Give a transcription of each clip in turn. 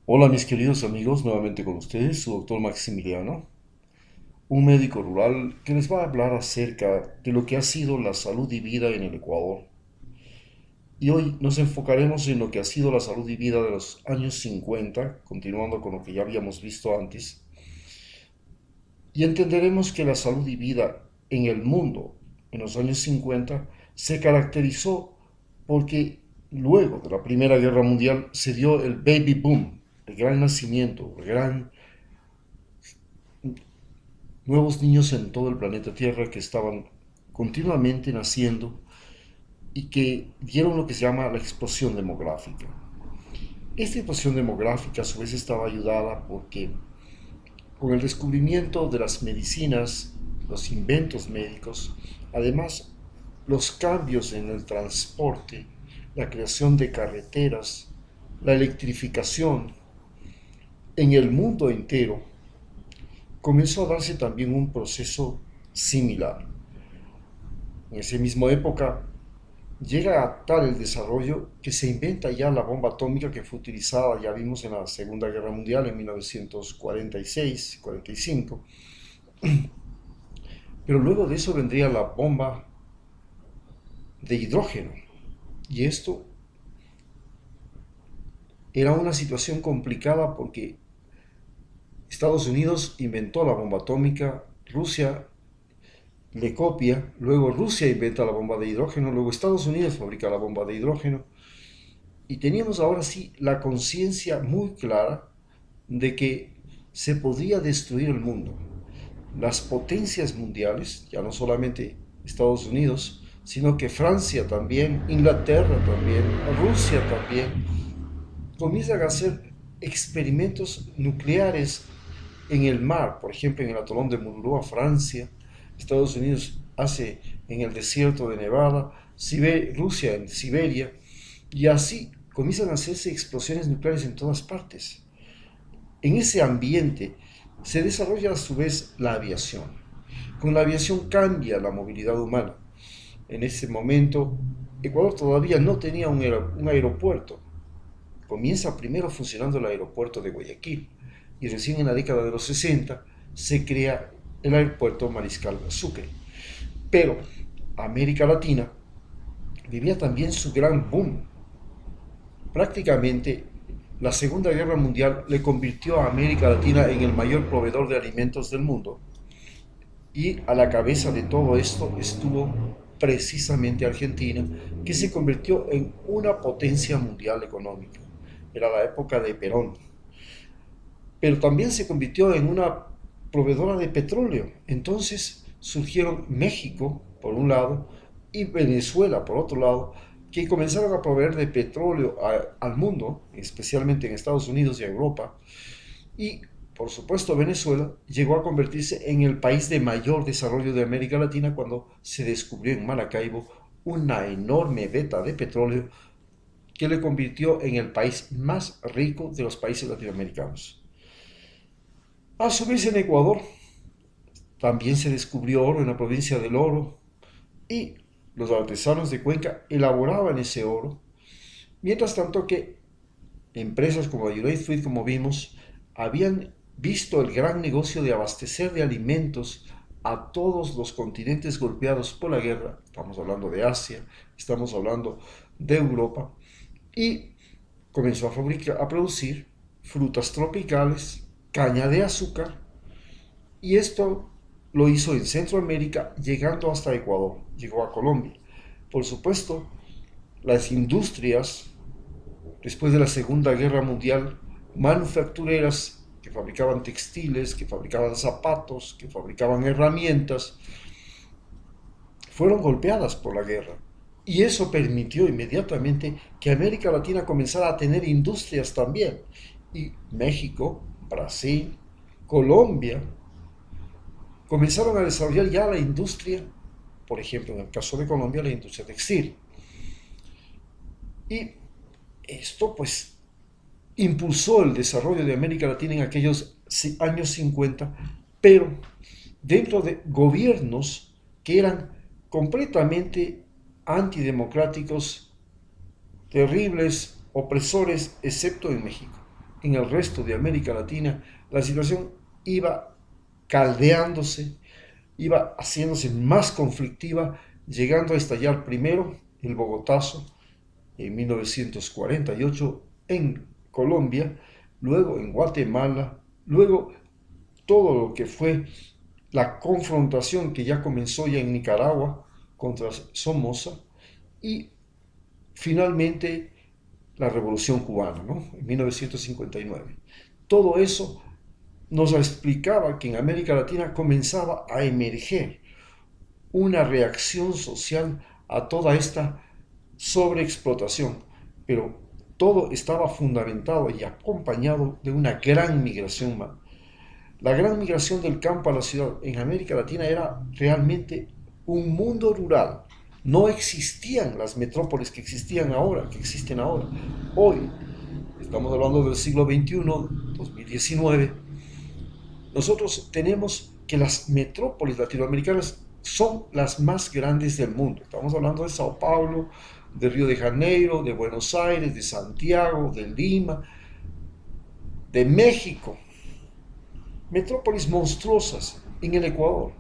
Hola mis queridos amigos, nuevamente con ustedes, su doctor Maximiliano, un médico rural que les va a hablar acerca de lo que ha sido la salud y vida en el Ecuador. Y hoy nos enfocaremos en lo que ha sido la salud y vida de los años 50, continuando con lo que ya habíamos visto antes, y entenderemos que la salud y vida en el mundo en los años 50 se caracterizó porque luego de la Primera Guerra Mundial se dio el baby boom, el gran nacimiento, el gran nuevos niños en todo el planeta Tierra que estaban continuamente naciendo y que dieron lo que se llama la explosión demográfica. Esta explosión demográfica a su vez estaba ayudada porque con el descubrimiento de las medicinas, los inventos médicos, además los cambios en el transporte, la creación de carreteras, la electrificación en el mundo entero, comenzó a darse también un proceso similar. En esa misma época llega a tal el desarrollo que se inventa ya la bomba atómica que fue utilizada, ya vimos en la Segunda Guerra Mundial en 1946-45, pero luego de eso vendría la bomba de hidrógeno. Y esto era una situación complicada porque Estados Unidos inventó la bomba atómica, Rusia le copia, luego Rusia inventa la bomba de hidrógeno, luego Estados Unidos fabrica la bomba de hidrógeno, y teníamos ahora sí la conciencia muy clara de que se podía destruir el mundo. Las potencias mundiales, ya no solamente Estados Unidos, sino que Francia también, Inglaterra también, Rusia también, comienzan a hacer experimentos nucleares en el mar, por ejemplo en el atolón de Mururoa, Francia, Estados Unidos hace en el desierto de Nevada, Rusia en Siberia, y así comienzan a hacerse explosiones nucleares en todas partes. En ese ambiente se desarrolla a su vez la aviación. Con la aviación cambia la movilidad humana. En ese momento, Ecuador todavía no tenía un aeropuerto. Comienza primero funcionando el aeropuerto de Guayaquil y recién en la década de los 60 se crea el aeropuerto Mariscal Sucre. Pero América Latina vivía también su gran boom. Prácticamente la Segunda Guerra Mundial le convirtió a América Latina en el mayor proveedor de alimentos del mundo, y a la cabeza de todo esto estuvo precisamente Argentina, que se convirtió en una potencia mundial económica. Era la época de Perón. Pero también se convirtió en una proveedora de petróleo. Entonces surgieron México, por un lado, y Venezuela, por otro lado, que comenzaron a proveer de petróleo al mundo, especialmente en Estados Unidos y Europa. Y, por supuesto, Venezuela llegó a convertirse en el país de mayor desarrollo de América Latina cuando se descubrió en Maracaibo una enorme veta de petróleo que le convirtió en el país más rico de los países latinoamericanos. A su vez, en Ecuador también se descubrió oro en la provincia del Oro, y los artesanos de Cuenca elaboraban ese oro, mientras tanto que empresas como United Fruit, como vimos, habían visto el gran negocio de abastecer de alimentos a todos los continentes golpeados por la guerra. Estamos hablando de Asia, estamos hablando de Europa, y comenzó a producir frutas tropicales, caña de azúcar, y esto lo hizo en Centroamérica, llegando hasta Ecuador, llegó a Colombia. Por supuesto, las industrias, después de la Segunda Guerra Mundial, manufactureras que fabricaban textiles, que fabricaban zapatos, que fabricaban herramientas, fueron golpeadas por la guerra. Y eso permitió inmediatamente que América Latina comenzara a tener industrias también. Y México, Brasil, Colombia comenzaron a desarrollar ya la industria, por ejemplo, en el caso de Colombia, la industria textil. Y esto pues impulsó el desarrollo de América Latina en aquellos años 50, pero dentro de gobiernos que eran completamente antidemocráticos, terribles, opresores, excepto en México. en el resto de América Latina, la situación iba caldeándose, iba haciéndose más conflictiva, llegando a estallar primero el Bogotazo en 1948 en Colombia, luego en Guatemala, luego todo lo que fue la confrontación que ya comenzó ya en Nicaragua contra Somoza y finalmente la Revolución Cubana, ¿no? En 1959. Todo eso nos explicaba que en América Latina comenzaba a emerger una reacción social a toda esta sobreexplotación, pero todo estaba fundamentado y acompañado de una gran migración. La gran migración del campo a la ciudad en América Latina era realmente un mundo rural. No existían las metrópolis que existían ahora, que existen ahora. Hoy, estamos hablando del siglo XXI, 2019, nosotros tenemos que las metrópolis latinoamericanas son las más grandes del mundo. Estamos hablando de Sao Paulo, de Río de Janeiro, de Buenos Aires, de Santiago, de Lima, de México. Metrópolis monstruosas en el Ecuador.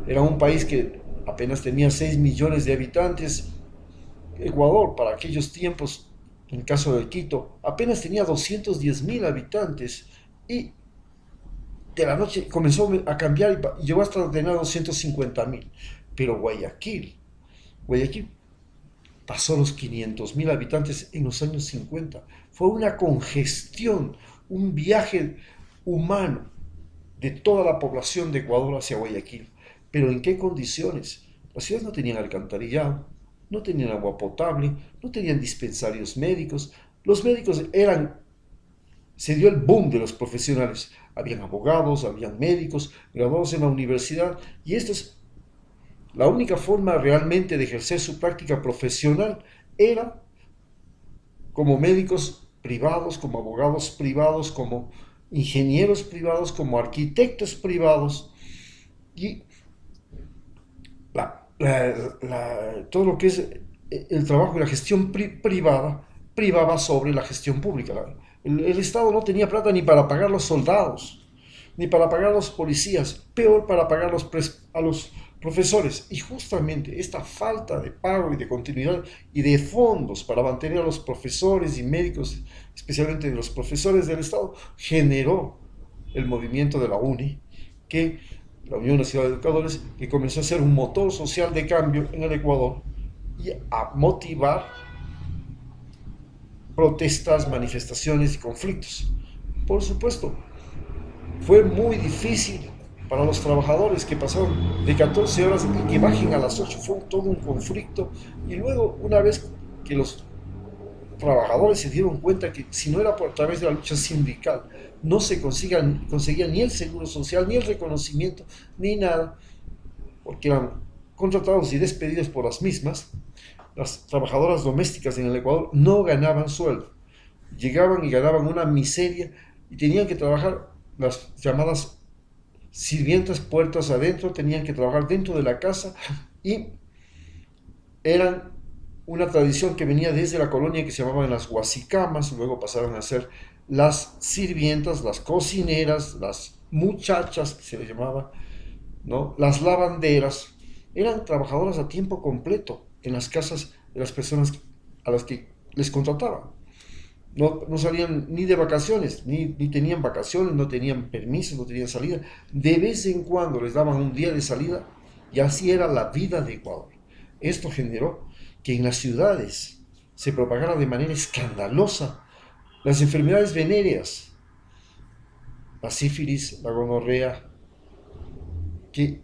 Era un país que apenas tenía 6 millones de habitantes. Ecuador, para aquellos tiempos, en el caso de Quito, apenas tenía 210.000 habitantes y de la noche comenzó a cambiar y llegó hasta tener 250.000. Pero Guayaquil pasó los 500.000 habitantes en los años 50. Fue una congestión, un viaje humano de toda la población de Ecuador hacia Guayaquil. Pero ¿en qué condiciones? Las ciudades no tenían alcantarillado, no tenían agua potable, no tenían dispensarios médicos. Los médicos se dio el boom de los profesionales. Habían abogados, habían médicos, graduados en la universidad, y esto es la única forma realmente de ejercer su práctica profesional era como médicos privados, como abogados privados, como ingenieros privados, como arquitectos privados, y todo lo que es el trabajo y la gestión privada privaba sobre la gestión pública. El Estado no tenía plata ni para pagar los soldados, ni para pagar a los policías, peor para pagar a los profesores. Y justamente esta falta de pago y de continuidad y de fondos para mantener a los profesores y médicos, especialmente de los profesores del Estado, generó el movimiento de la UNI, que la Unión Nacional de Educadores, que comenzó a ser un motor social de cambio en el Ecuador y a motivar protestas, manifestaciones y conflictos. Por supuesto, fue muy difícil para los trabajadores que pasaron de 14 horas y que bajen a las 8. Fue todo un conflicto. Y luego, una vez que los trabajadores se dieron cuenta que si no era por a través de la lucha sindical, no se conseguía ni el seguro social, ni el reconocimiento, ni nada, porque eran contratados y despedidos por las mismas. Las trabajadoras domésticas en el Ecuador no ganaban sueldo, llegaban y ganaban una miseria y tenían que trabajar las llamadas sirvientas puertas adentro, tenían que trabajar dentro de la casa y eran una tradición que venía desde la colonia que se llamaban las guasicamas, luego pasaron a ser las sirvientas, las cocineras, las muchachas que se les llamaba, ¿no? Las lavanderas, eran trabajadoras a tiempo completo en las casas de las personas a las que les contrataban. No salían ni de vacaciones, ni tenían vacaciones, no tenían permisos, no tenían salida. De vez en cuando les daban un día de salida y así era la vida de Ecuador. Esto generó que en las ciudades se propagara de manera escandalosa las enfermedades venéreas, la sífilis, la gonorrea, que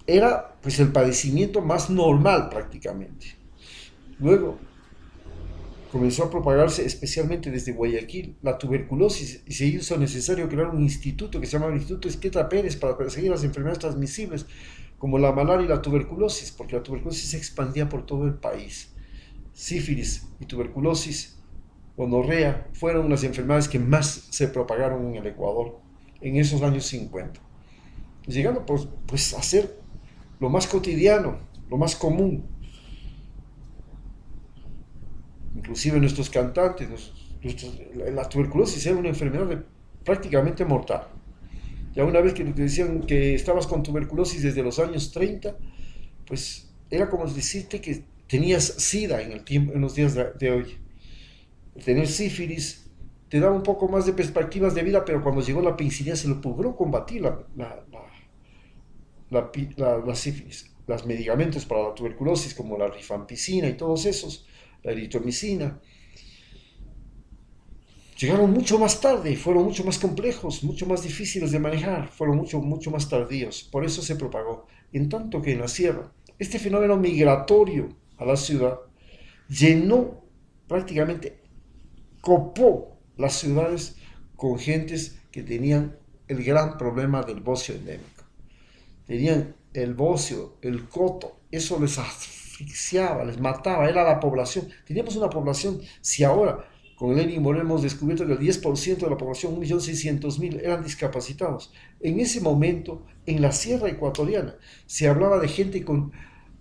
era pues el padecimiento más normal prácticamente. Luego comenzó a propagarse especialmente desde Guayaquil la tuberculosis y se hizo necesario crear un instituto que se llama el Instituto Esqueta Pérez para perseguir las enfermedades transmisibles como la malaria y la tuberculosis, porque la tuberculosis se expandía por todo el país. Sífilis y tuberculosis, gonorrea, fueron las enfermedades que más se propagaron en el Ecuador en esos años 50, llegando pues a ser lo más cotidiano, lo más común. Inclusive nuestros cantantes, La tuberculosis era una enfermedad prácticamente mortal. Ya una vez que te decían que estabas con tuberculosis desde los años 30, pues era como decirte que tenías SIDA en el tiempo, en los días de hoy. Tener sífilis te daba un poco más de perspectivas de vida, pero cuando llegó la penicilina se logró combatir la sífilis. Los medicamentos para la tuberculosis, como la rifampicina y todos esos, la eritromicina, llegaron mucho más tarde, fueron mucho más complejos, mucho más difíciles de manejar, fueron mucho más tardíos. Por eso se propagó. En tanto que en la sierra, este fenómeno migratorio a la ciudad llenó prácticamente, copó las ciudades con gentes que tenían el gran problema del bocio endémico. Tenían el bocio, el coto, eso les asfixiaba, les mataba, era la población. Teníamos una población, si ahora con Lenin Moreno hemos descubierto que el 10% de la población, 1.600.000, eran discapacitados. En ese momento, en la sierra ecuatoriana, se hablaba de gente con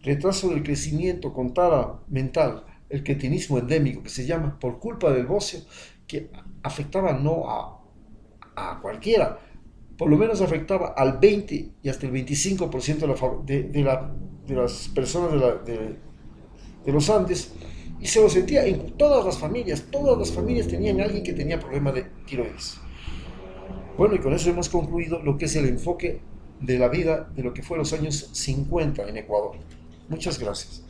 retraso del crecimiento, con tara mental, el cretinismo endémico que se llama, por culpa del bocio, que afectaba no a cualquiera, por lo menos afectaba al 20 y hasta el 25% de las personas de los Andes, y se lo sentía en todas las familias tenían alguien que tenía problema de tiroides. Bueno, y con eso hemos concluido lo que es el enfoque de la vida de lo que fue los años 50 en Ecuador. Muchas gracias.